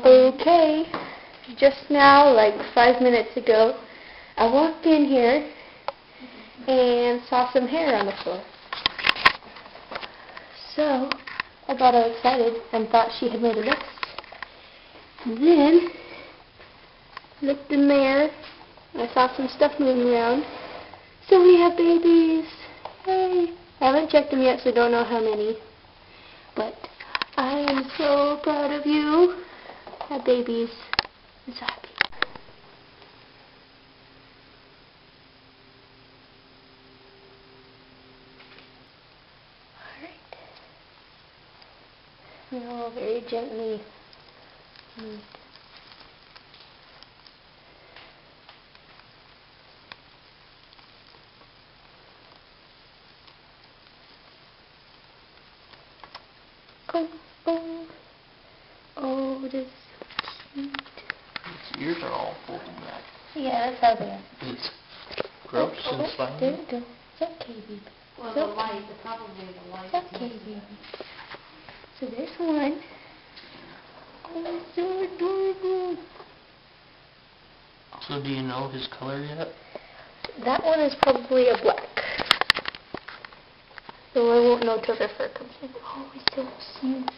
Okay, just now, like 5 minutes ago, I walked in here and saw some hair on the floor. So, I got all excited and thought she had made a mess. And then, looked in there, and I saw some stuff moving around. So we have babies! Yay! I haven't checked them yet, so don't know how many. But I am so proud of you. Have babies. I'm so happy. Alright. Now very gently move. Boom, boom. Oh, this is so cute. Its ears are all folded back. Yeah, that's how they are. It's gross and slimy. There we go. It's okay, baby. Well, It's the okay. light, probably the light. It's okay, baby. So there's one. Oh, it's so adorable. So do you know his color yet? That one is probably a black. So I won't know till the fur comes in. Oh, he's so cute.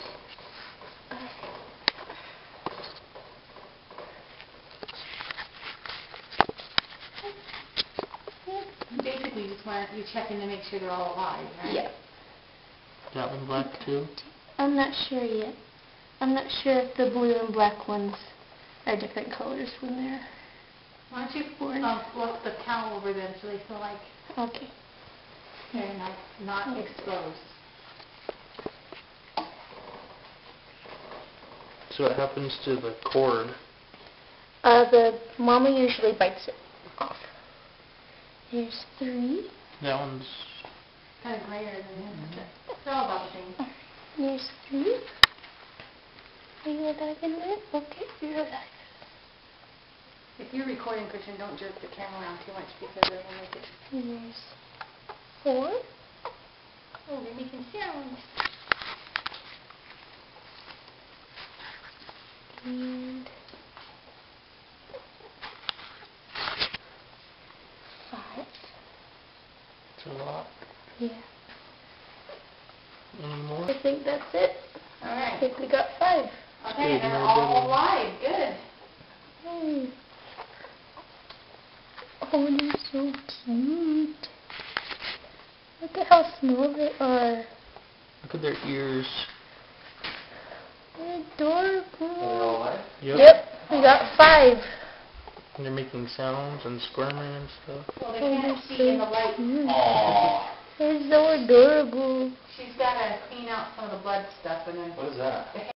Basically, you're checking to make sure they're all alive, right? Yeah. That one black too? I'm not sure yet. I'm not sure if the blue and black ones are different colors when they're... Why don't you flip the towel over them so they feel like Okay. they're not exposed. So what happens to the cord? The mama usually bites it off. Here's 3. That one's... Kind of grayer than this. It's all about the same. Here's 3. Are you alive in there? Okay, you're alive. If you're recording, Christian, don't jerk the camera around too much because it will make it... Here's 4. Oh, they're making sounds. And 5. It's a lot. Yeah. Any more? I think that's it. All I right. think we got 5. Okay, Good, they're no all double. alive. Good. Hey. Oh, they're so cute. Look at how small they are. Look at their ears. They're adorable. alive? Yep, we got 5. And they're making sounds and squirming and stuff. Well, they Oh, can't they're see in the so light. cute. Aww. They're so adorable. She's got to clean out some of the blood stuff and then... What is that?